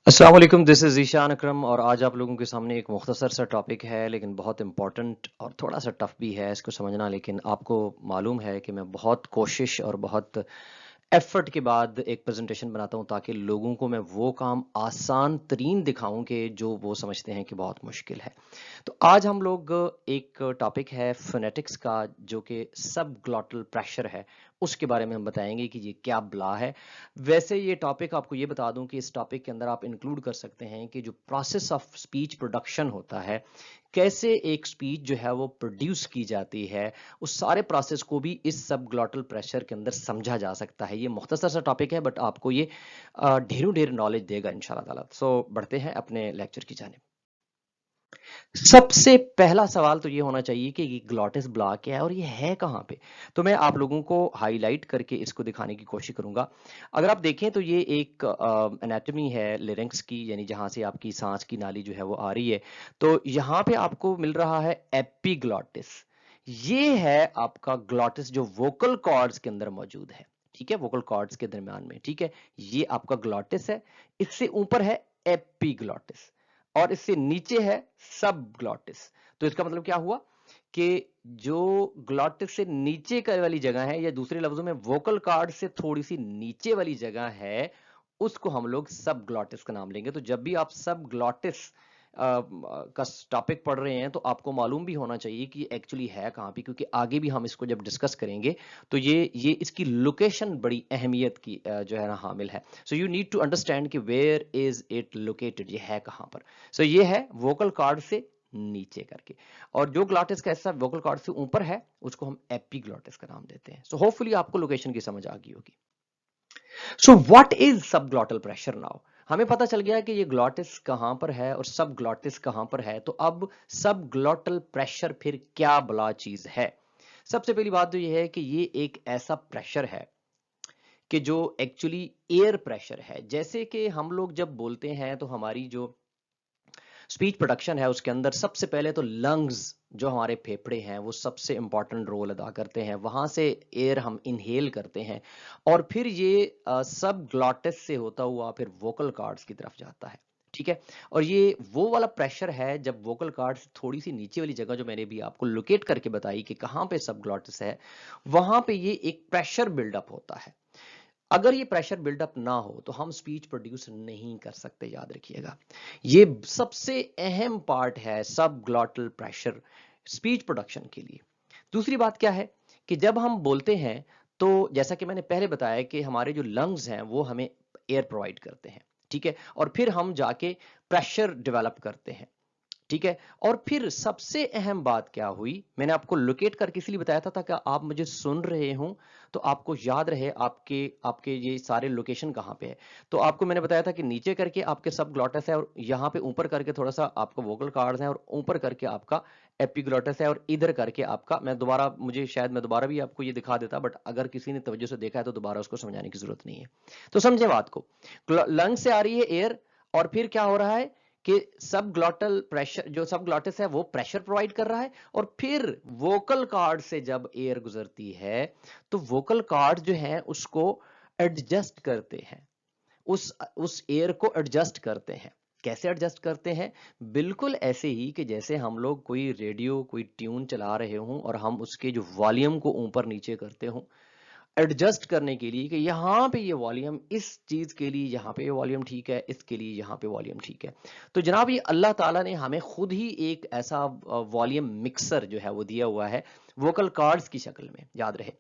अस्सलाम वालेकुम, this is Zeeshan अकरम और आज आप लोगों के सामने एक मुख्तसर सा टॉपिक है लेकिन बहुत इम्पोर्टेंट और थोड़ा सा टफ भी है इसको समझना। लेकिन आपको मालूम है कि मैं बहुत कोशिश और बहुत एफर्ट के बाद एक प्रेजेंटेशन बनाता हूँ ताकि लोगों को मैं वो काम आसान तरीन दिखाऊं कि जो वो समझते हैं कि बहुत मुश्किल है। तो आज हम लोग एक टॉपिक है फोनेटिक्स का जो कि सब ग्लॉटल प्रेशर है, उसके बारे में हम बताएंगे कि ये क्या बला है। वैसे ये टॉपिक आपको ये बता दूं कि इस टॉपिक के अंदर आप इंक्लूड कर सकते हैं कि जो प्रोसेस ऑफ स्पीच प्रोडक्शन होता है, कैसे एक स्पीच जो है वो प्रोड्यूस की जाती है, उस सारे प्रोसेस को भी इस सब ग्लॉटल प्रेशर के अंदर समझा जा सकता है। ये मुख्तसर सा टॉपिक है बट आपको ये ढेरों ढेर नॉलेज देगा इंशाल्लाह ताला। सो बढ़ते हैं अपने लेक्चर की जानिब। सबसे पहला सवाल तो ये होना चाहिए कि ये ग्लॉटिस ब्लॉक क्या है और ये है कहाँ पे। तो मैं आप लोगों को हाईलाइट करके इसको दिखाने की कोशिश करूंगा। अगर आप देखें तो ये एक एनाटॉमी है लिरिंक्स की, यानी जहां से आपकी सांस की नाली जो है वो आ रही है। तो यहाँ पे आपको मिल रहा है एपिग्लॉटिस। ये है आपका ग्लॉटिस जो वोकल कॉर्ड्स के अंदर मौजूद है। ठीक है, वोकल कॉर्ड्स के दरमियान में। ठीक है, ये आपका ग्लॉटिस है। इससे ऊपर है एपिग्लॉटिस और इससे नीचे है सब ग्लॉटिस। तो इसका मतलब क्या हुआ कि जो ग्लॉटिस से नीचे का वाली जगह है, या दूसरे लफ्जों में वोकल कार्ड से थोड़ी सी नीचे वाली जगह है, उसको हम लोग सब ग्लॉटिस का नाम लेंगे। तो जब भी आप सब ग्लॉटिस का टॉपिक पढ़ रहे हैं तो आपको मालूम भी होना चाहिए कि एक्चुअली है कहाँ पे, क्योंकि आगे भी हम इसको जब डिस्कस करेंगे तो ये इसकी लोकेशन बड़ी अहमियत की जो है ना हामिल है। So you need to understand कि वेयर इज इट लोकेटेड, ये है कहाँ पर। सो ये है वोकल कॉर्ड से नीचे करके, और जो ग्लॉटिस का हिस्सा वोकल कॉर्ड से ऊपर है उसको हम एपिग्लॉटिस का नाम देते हैं। सो होपफुली आपको लोकेशन की समझ आ गई होगी। So what is subglottal pressure now. हमें पता चल गया कि ये ग्लॉटिस कहां पर है और सब ग्लॉटिस कहां पर है। तो अब सब ग्लॉटल प्रेशर फिर क्या बला चीज है। सबसे पहली बात तो ये है कि ये एक ऐसा प्रेशर है कि जो एक्चुअली एयर प्रेशर है। जैसे कि हम लोग जब बोलते हैं तो हमारी जो स्पीच प्रोडक्शन है उसके अंदर सबसे पहले तो लंग्स, जो हमारे फेफड़े हैं, वो सबसे इंपॉर्टेंट रोल अदा करते हैं। वहां से एयर हम इनहेल करते हैं और फिर ये सब ग्लॉटिस से होता हुआ फिर वोकल कॉर्ड्स की तरफ जाता है। ठीक है, और ये वो वाला प्रेशर है जब वोकल कॉर्ड्स थोड़ी सी नीचे वाली जगह जो मैंने भी आपको लोकेट करके बताई कि कहाँ पे सब ग्लॉटिस है, वहां पे ये एक प्रेशर बिल्डअप होता है। अगर ये प्रेशर बिल्डअप ना हो तो हम स्पीच प्रोड्यूस नहीं कर सकते, याद रखिएगा। ये सबसे अहम पार्ट है सब ग्लॉटल प्रेशर स्पीच प्रोडक्शन के लिए। दूसरी बात क्या है कि जब हम बोलते हैं तो जैसा कि मैंने पहले बताया कि हमारे जो लंग्स हैं वो हमें एयर प्रोवाइड करते हैं। ठीक है, और फिर हम जाके प्रेशर डेवलप करते हैं। ठीक है, और फिर सबसे अहम बात क्या हुई, मैंने आपको लोकेट करके इसलिए बताया था ताकि आप मुझे सुन रहे हों तो आपको याद रहे आपके आपके ये सारे लोकेशन कहाँ पे है। तो आपको मैंने बताया था कि नीचे करके आपके सब ग्लॉटस है और यहाँ पे ऊपर करके थोड़ा सा आपका वोकल कार्ड्स है और ऊपर करके आपका एपिग्लॉटस है और इधर करके आपका, मैं दोबारा, मुझे शायद मैं दोबारा भी आपको ये दिखा देता बट अगर किसी ने तवज्जो से देखा है तो दोबारा उसको समझाने की जरूरत नहीं है। तो समझे बात को। लंग से आ रही है एयर और फिर क्या हो रहा है कि सब ग्लॉटल प्रेशर, जो सब ग्लॉटिस है वो प्रेशर प्रोवाइड कर रहा है, और फिर वोकल कार्ड से जब एयर गुजरती है तो वोकल कार्ड जो है उसको एडजस्ट करते हैं, उस एयर को एडजस्ट करते हैं। कैसे एडजस्ट करते हैं? बिल्कुल ऐसे ही कि जैसे हम लोग कोई रेडियो कोई ट्यून चला रहे हों और हम उसके जो वॉल्यूम को ऊपर नीचे करते हों एडजस्ट करने के लिए कि यहाँ पे ये वॉल्यूम इस चीज के लिए यहाँ पे ये वॉल्यूम ठीक है, इसके लिए यहाँ पे वॉल्यूम ठीक है। तो जनाब ये अल्लाह ताला ने हमें खुद ही एक ऐसा वॉल्यूम मिक्सर जो है वो दिया हुआ है वोकल कॉर्ड्स की शक्ल में, याद रहे।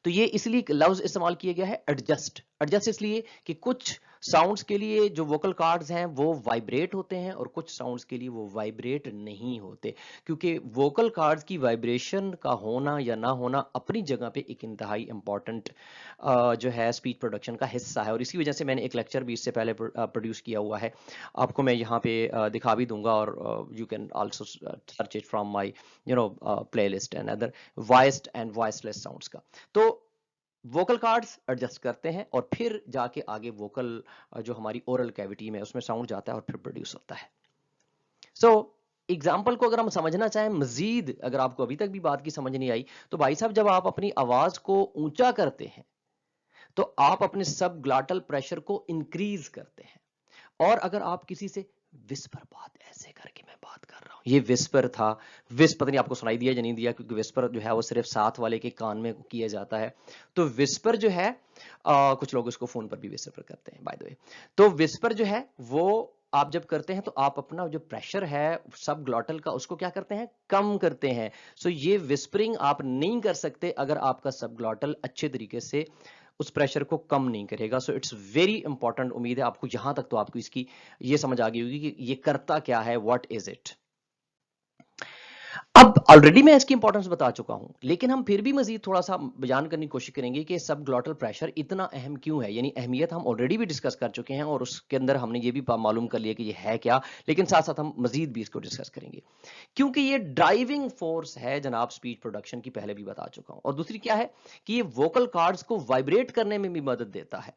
तो ये इसलिए लफ्ज इस्तेमाल किया गया है एडजस्ट। एडजस्ट इसलिए कि कुछ साउंड्स के लिए जो वोकल कार्ड्स हैं वो वाइब्रेट होते हैं और कुछ साउंड्स के लिए वो वाइब्रेट नहीं होते, क्योंकि वोकल कार्ड्स की वाइब्रेशन का होना या ना होना अपनी जगह पे एक इंतहाई इंपॉर्टेंट जो है स्पीच प्रोडक्शन का हिस्सा है। और इसी वजह से मैंने एक लेक्चर भी इससे पहले प्रोड्यूस किया हुआ है, आपको मैं यहाँ पे दिखा भी दूंगा, और you can also search it from my play list and other voiced and voiceless sounds का। तो वोकल कार्ड्स एडजस्ट करते हैं और फिर जाके आगे वोकल जो हमारी ओरल कैविटी में उसमें साउंड जाता है और फिर प्रोड्यूस होता है। सो एग्जाम्पल को अगर हम समझना चाहें मजीद, अगर आपको अभी तक भी बात की समझ नहीं आई, तो भाई साहब जब आप अपनी आवाज को ऊंचा करते हैं तो आप अपने सब ग्लाटल प्रेशर को इंक्रीज करते हैं, और अगर आप किसी से विस्पर बात ऐसे करके मैं बात कर रहा हूं, ये विस्पर था। पता नहीं आपको सुनाई दिया या नहीं दिया, क्योंकि विस्पर जो है वो सिर्फ साथ वाले के कान में किया जाता है। तो विस्पर जो है कुछ लोग उसको फोन पर भी विस्पर करते हैं बाय द वे। तो विस्पर जो है वो आप जब करते हैं तो आप अपना जो प्रेशर है सब ग्लॉटल का उसको क्या करते हैं, कम करते हैं। सो ये विस्परिंग आप नहीं कर सकते अगर आपका सब ग्लॉटल अच्छे तरीके से उस प्रेशर को कम नहीं करेगा। सो इट्स वेरी इंपॉर्टेंट। उम्मीद है आपको यहां तक तो आपको इसकी ये समझ आ गई होगी कि ये करता क्या है, व्हाट इज इट। अब ऑलरेडी मैं इसकी इंपॉर्टेंस बता चुका हूं, लेकिन हम फिर भी मजीद थोड़ा सा बयान करने की कोशिश करेंगे कि सब ग्लॉटल प्रेशर इतना अहम क्यों है। यानी अहमियत हम ऑलरेडी भी डिस्कस कर चुके हैं और उसके अंदर हमने ये भी मालूम कर लिया कि ये है क्या, लेकिन साथ साथ हम मजीद भी इसको डिस्कस करेंगे, क्योंकि ये ड्राइविंग फोर्स है जनाब स्पीच प्रोडक्शन की, पहले भी बता चुका हूं। और दूसरी क्या है कि ये वोकल कॉर्ड्स को वाइब्रेट करने में भी मदद देता है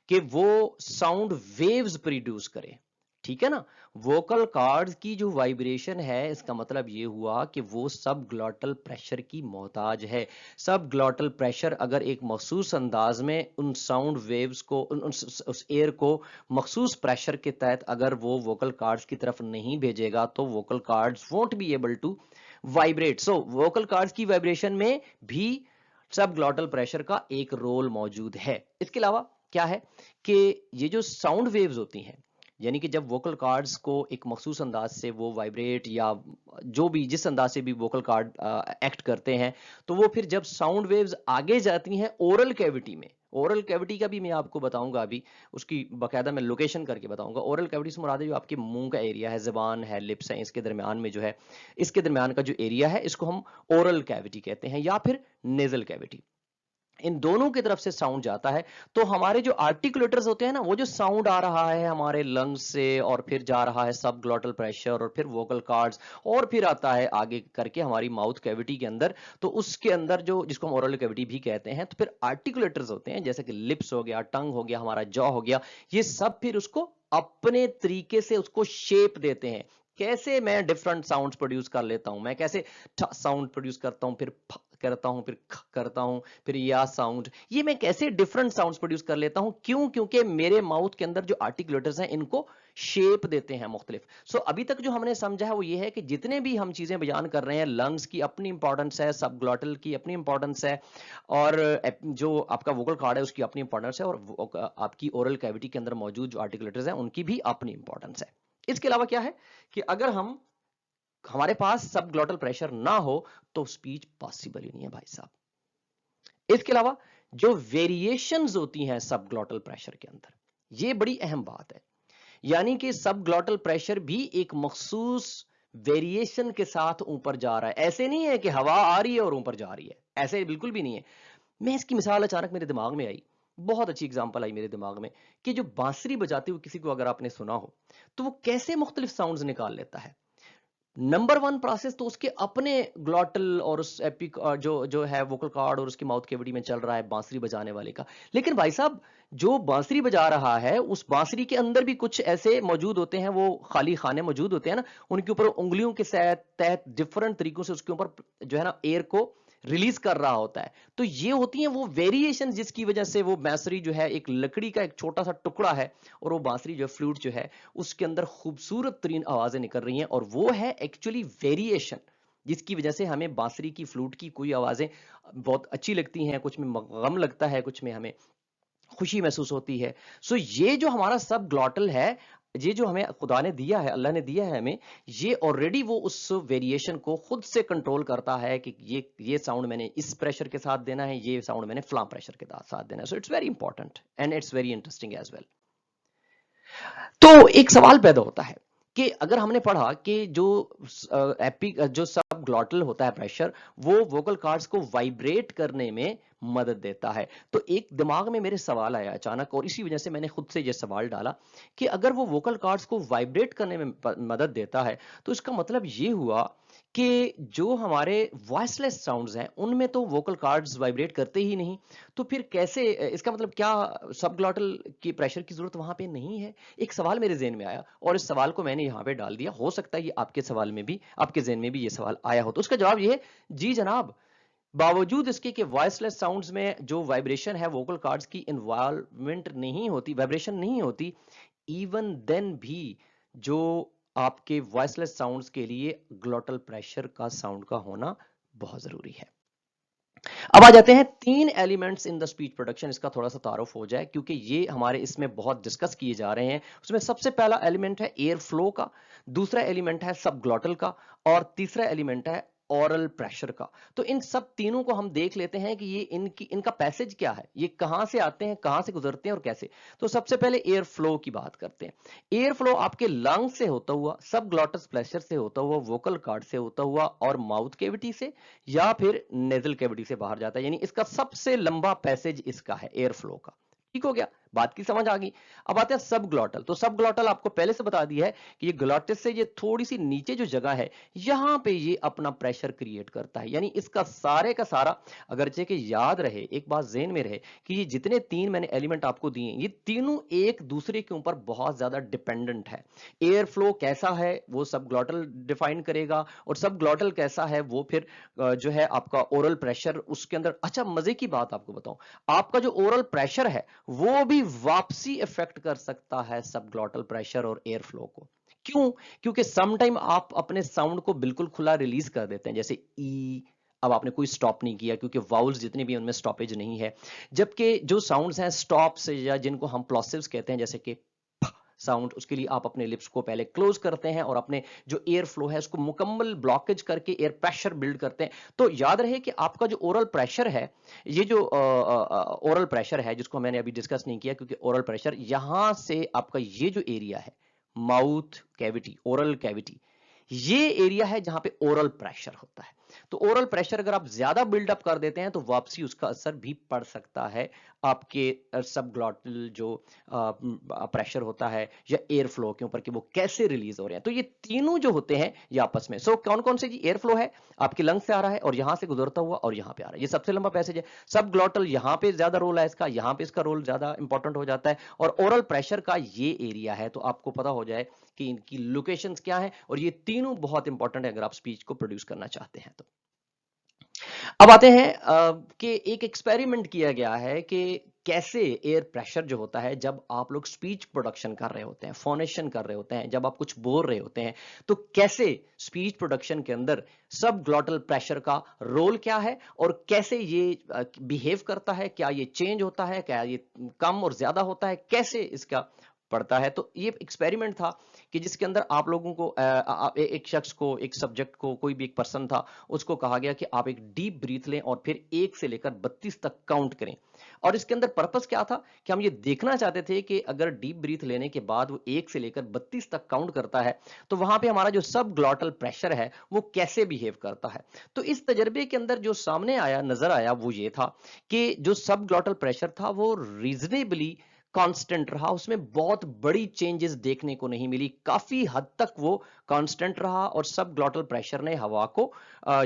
कि वो साउंड वेव्स प्रोड्यूस करे। ठीक है ना। वोकल कॉर्ड्स की जो वाइब्रेशन है, इसका मतलब ये हुआ कि वो सब ग्लॉटल प्रेशर की मोहताज है। सब ग्लॉटल प्रेशर अगर एक मखसूस अंदाज में उन साउंड वेव्स को उस एयर को मखसूस प्रेशर के तहत अगर वो वोकल कॉर्ड्स की तरफ नहीं भेजेगा तो vocal cords won't be able to vibrate. So vocal cords की वाइब्रेशन में भी सब ग्लॉटल प्रेशर का एक रोल मौजूद है। इसके अलावा क्या है कि ये जो साउंड वेव्स होती हैं, यानी कि जब वोकल कॉर्ड्स को एक मखसूस अंदाज से वो वाइब्रेट या जो भी जिस अंदाज से भी वोकल कॉर्ड एक्ट करते हैं, तो वो फिर जब साउंड वेव्स आगे जाती हैं ओरल कैविटी में, ओरल कैविटी का भी मैं आपको बताऊंगा अभी, उसकी बाकायदा मैं लोकेशन करके बताऊंगा। ओरल कैविटी से मुराद है जो आपके मुंह का एरिया है, जबान है, लिप्स है, इसके दरमियान में जो है, इसके दरमियान का जो एरिया है, इसको हम ओरल कैविटी कहते हैं या फिर नेजल कैविटी। इन दोनों की तरफ से साउंड जाता है। तो हमारे जो आर्टिकुलेटर्स होते हैं ना, वो जो साउंड आ रहा है हमारे लंग्स से और फिर जा रहा है सब ग्लॉटल प्रेशर और फिर वोकल कॉर्ड्स और फिर आता है आगे करके हमारी माउथ कैविटी के अंदर, तो उसके अंदर जो जिसको हम ओरल कैविटी भी कहते हैं, तो फिर आर्टिकुलेटर्स होते हैं जैसे कि लिप्स हो गया, टंग हो गया, हमारा जॉ हो गया, ये सब फिर उसको अपने तरीके से उसको शेप देते हैं। कैसे मैं डिफरेंट साउंड्स प्रोड्यूस कर लेता हूं, मैं कैसे साउंड प्रोड्यूस करता हूं, फिर करता हूं, फिर करता हूं, फिर या साउंड, ये मैं कैसे डिफरेंट साउंड्स प्रोड्यूस कर लेता हूं, क्यों? क्योंकि मेरे माउथ के अंदर जो आर्टिकुलेटर्स हैं इनको शेप देते हैं मुख्तलिफ। सो अभी तक जो हमने समझा है वो ये है कि जितने भी हम चीजें बयान कर रहे हैं, लंग्स की अपनी इंपॉर्टेंस है, सब ग्लॉटल की अपनी इंपॉर्टेंस है, और जो आपका वोकल कॉर्ड है उसकी अपनी इंपॉर्टेंस है, और आपकी ओरल कैविटी के अंदर मौजूद जो आर्टिकुलेटर्स हैं उनकी भी अपनी इंपॉर्टेंस है। इसके अलावा क्या है कि अगर हमारे पास सब ग्लॉटल प्रेशर ना हो तो स्पीच पॉसिबल ही नहीं है भाई साहब। इसके अलावा जो वेरिएशंस होती हैं सब ग्लॉटल प्रेशर के अंदर, ये बड़ी अहम बात है। यानी कि सब ग्लॉटल प्रेशर भी एक मखसूस वेरिएशन के साथ ऊपर जा रहा है। ऐसे नहीं है कि हवा आ रही है और ऊपर जा रही है, ऐसे बिल्कुल भी नहीं है। मैं इसकी मिसाल अचानक मेरे दिमाग में आई, बहुत अच्छी एग्जांपल आई मेरे दिमाग में, कि जो बांसुरी बजाते हुए किसी को अगर आपने सुना हो तो वो कैसे मुख्तलिफ साउंड्स निकाल लेता है। नंबर वन प्रोसेस तो उसके अपने ग्लॉटल और उस एपिक जो जो है वोकल कॉर्ड और उसकी माउथ कैविटी में चल रहा है बांसुरी बजाने वाले का। लेकिन भाई साहब जो बांसुरी बजा रहा है उस बांसुरी के अंदर भी कुछ ऐसे मौजूद होते हैं, वो खाली खाने मौजूद होते हैं ना, उनके ऊपर उंगलियों के तहत डिफरेंट तरीकों से उसके ऊपर जो है ना एयर को रिलीज कर रहा होता है। तो ये होती हैं वो वेरिएशन जिसकी वजह से वो बांसुरी जो है एक लकड़ी का एक छोटा सा टुकड़ा है और वो बांसुरी जो फ्लूट जो है उसके अंदर खूबसूरत तरीन आवाजें निकल रही हैं, और वो है एक्चुअली वेरिएशन जिसकी वजह से हमें बांसुरी की फ्लूट की कोई आवाजें बहुत अच्छी लगती हैं, कुछ में गम लगता है, कुछ में हमें खुशी महसूस होती है। सो ये जो हमारा सब ग्लॉटल है, ये जो हमें खुदा ने दिया है, अल्लाह ने दिया है हमें, ये ऑलरेडी वो उस वेरिएशन को खुद से कंट्रोल करता है कि ये साउंड मैंने इस प्रेशर के साथ देना है, ये साउंड मैंने फलां प्रेशर के साथ देना है। So it's very important and it's very interesting as well. तो एक सवाल पैदा होता है कि अगर हमने पढ़ा कि जो एपिक जो सब ग्लॉटल होता है प्रेशर, वो वोकल कॉर्ड्स को वाइब्रेट करने में मदद देता है, तो एक दिमाग में मेरे सवाल आया अचानक, और इसी वजह से मैंने खुद से ये सवाल डाला कि अगर वो वोकल कॉर्ड्स को वाइब्रेट करने में मदद देता है, तो इसका मतलब ये हुआ कि जो हमारे वॉइसलेस साउंड्स हैं उनमें तो वोकल कॉर्ड्स वाइब्रेट करते ही नहीं, तो फिर कैसे, इसका मतलब क्या सब ग्लॉटल की प्रेशर की जरूरत वहां पे नहीं है? एक सवाल मेरे ज़हन में आया और इस सवाल को मैंने यहाँ पे डाल दिया। हो सकता है ये आपके सवाल में भी, आपके ज़हन में भी ये सवाल आया हो। तो उसका जवाब ये है, जी जनाब, बावजूद इसके कि वॉइसलेस साउंड्स में जो वाइब्रेशन है वोकल कॉर्ड्स की इन्वॉल्वमेंट नहीं होती, वाइब्रेशन नहीं होती, इवन देन भी जो आपके वॉइसलेस साउंड्स के लिए ग्लोटल प्रेशर का साउंड का होना बहुत जरूरी है। अब आ जाते हैं तीन elements in the speech production, इसका थोड़ा सा तारुफ हो जाए क्योंकि ये हमारे इसमें बहुत डिस्कस किए जा रहे हैं। उसमें सबसे पहला एलिमेंट है एयर फ्लो का, दूसरा एलिमेंट है सबग्लॉटल का, और तीसरा एलिमेंट है ऑरल प्रेशर का। तो इन सब तीनों को हम देख लेते हैं कि ये इनका पैसेज क्या है, ये कहां से आते हैं, कहां से गुजरते हैं और कैसे। तो सबसे पहले एयर फ्लो की बात करते हैं। एयर फ्लो आपके लंग से होता हुआ, सब ग्लॉटस प्रेशर से होता हुआ, वोकल कार्ड से होता हुआ और माउथ कैविटी से या फिर नेजल कैविटी से बाहर जाता है, यानी इसका सबसे लंबा पैसेज इसका है एयर फ्लो का। ठीक हो गया, बात की समझ आ गई। अब आते हैं सब ग्लॉटल। तो सब ग्लॉटल आपको पहले से बता दिया है कि ये ग्लॉटिस से ये थोड़ी सी नीचे जो जगह है, यहां पे ये अपना प्रेशर क्रिएट करता है। यानी इसका सारे का सारा, अगर कि याद रहे, एक बात ज़हन में रहे कि ये जितने तीन मैंने एलिमेंट आपको दिए, ये तीनों एक दूसरे के ऊपर बहुत ज्यादा डिपेंडेंट है। एयर फ्लो कैसा है वो सब ग्लॉटल डिफाइन करेगा, और सब ग्लॉटल कैसा है वो फिर जो है आपका ओरल प्रेशर उसके अंदर। अच्छा, मजे की बात आपको बताऊं, आपका जो ओरल प्रेशर है वो भी वापसी इफेक्ट कर सकता है सब ग्लॉटल प्रेशर और एयर फ्लो को। क्यों? क्योंकि सम टाइम आप अपने साउंड को बिल्कुल खुला रिलीज कर देते हैं, जैसे ई। अब आपने कोई स्टॉप नहीं किया क्योंकि वाउल्स जितने भी उनमें स्टॉपेज नहीं है, जबकि जो साउंड्स हैं स्टॉप्स या जिनको हम प्लॉसिव्स कहते हैं, जैसे कि साउंड, उसके लिए आप अपने लिप्स को पहले क्लोज करते हैं और अपने जो एयर फ्लो है उसको मुकम्मल ब्लॉकेज करके एयर प्रेशर बिल्ड करते हैं। तो याद रहे कि आपका जो ओरल प्रेशर है, ये जो ओरल प्रेशर है जिसको मैंने अभी डिस्कस नहीं किया, क्योंकि ओरल प्रेशर यहां से आपका ये जो एरिया है, माउथ कैविटी, ओरल कैविटी, ये एरिया है जहां पे ओरल प्रेशर होता है। तो ओरल प्रेशर अगर आप ज्यादा बिल्डअप कर देते हैं तो वापसी उसका असर भी पड़ सकता है आपके सबग्लॉटल जो प्रेशर होता है या एयर फ्लो के ऊपर, कि वो कैसे रिलीज हो रहे हैं। तो ये तीनों जो होते हैं ये आपस में, सो कौन कौन से जी, एयर फ्लो है आपके लंग से आ रहा है और यहां से गुजरता हुआ और यहां पे आ रहा है, ये सबसे लंबा पैसेज है। सब ग्लॉटल यहां पे ज्यादा रोल है इसका, यहां पे इसका रोल ज्यादा इंपॉर्टेंट हो जाता है, और ओरल प्रेशर का ये एरिया है। तो आपको पता हो जाए कि इनकी लोकेशंस क्या है, और ये तीनों बहुत इंपॉर्टेंट है अगर आप स्पीच को प्रोड्यूस करना चाहते हैं तो। अब आते हैं कि एक एक्सपेरिमेंट किया गया है कि कैसे एयर प्रेशर जो होता है, जब आप लोग स्पीच प्रोडक्शन कर रहे होते हैं, फोनेशन कर रहे होते हैं, जब आप कुछ बोल रहे होते हैं, तो कैसे स्पीच प्रोडक्शन के अंदर सब ग्लॉटल प्रेशर का रोल क्या है और कैसे ये बिहेव करता है, क्या ये चेंज होता है, क्या ये कम और ज्यादा होता है, कैसे इसका पड़ता है। तो ये एक्सपेरिमेंट था कि जिसके अंदर आप लोगों को एक शख्स को, एक सब्जेक्ट को, कोई भी एक पर्सन था, उसको कहा गया कि आप एक डीप ब्रीथ लें और फिर 1 से लेकर 32 तक काउंट करें। और इसके अंदर पर्पस क्या था कि हम ये देखना चाहते थे कि अगर डीप ब्रीथ लेने के बाद वो 1 से लेकर 32 तक काउंट करता है तो वहां पे हमारा जो सब ग्लॉटल प्रेशर है वो कैसे बिहेव करता है। तो इस तजर्बे के अंदर जो सामने आया, नजर आया, वो ये था कि जो सब ग्लॉटल प्रेशर था वो रीजनेबली कांस्टेंट रहा, उसमें बहुत बड़ी चेंजेस देखने को नहीं मिली, काफी हद तक वो कांस्टेंट रहा। और सब ग्लॉटल प्रेशर ने हवा को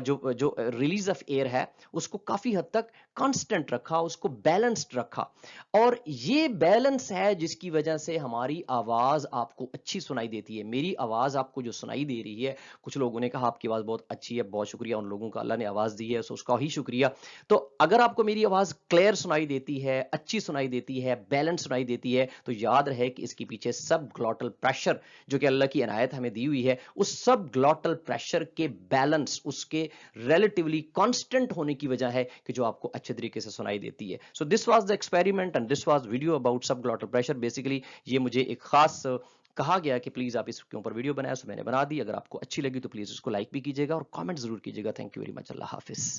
जो जो रिलीज ऑफ एयर है उसको काफी हद तक कांस्टेंट रखा, उसको बैलेंस्ड रखा। और ये बैलेंस है जिसकी वजह से हमारी आवाज आपको अच्छी सुनाई देती है। मेरी आवाज आपको जो सुनाई दे रही है, कुछ लोगों ने कहा आपकी आवाज बहुत अच्छी है, बहुत शुक्रिया उन लोगों का, अल्लाह ने आवाज दी है, सो उसका ही शुक्रिया। तो अगर आपको मेरी आवाज क्लियर सुनाई देती है, अच्छी सुनाई देती है, बैलेंस सुनाई देती है, तो याद रहे कि इसके पीछे सब ग्लॉटल प्रेशर जो कि अल्लाह की इनायत हमें दी हुई है, उस सब ग्लॉटल प्रेशर के बैलेंस, उसके रिलेटिवली कांस्टेंट होने की वजह है कि जो आपको अच्छे तरीके से सुनाई देती है। So this was the experiment and this was video about सब ग्लॉटल प्रेशर। बेसिकली ये मुझे एक खास कहा गया कि प्लीज आप इसके ऊपर वीडियो बनाए, सो मैंने बना दी। अगर आपको अच्छी लगी तो प्लीज उसको लाइक भी कीजिएगा और कमेंट जरूर कीजिएगा। Thank you very much. Allah Hafiz.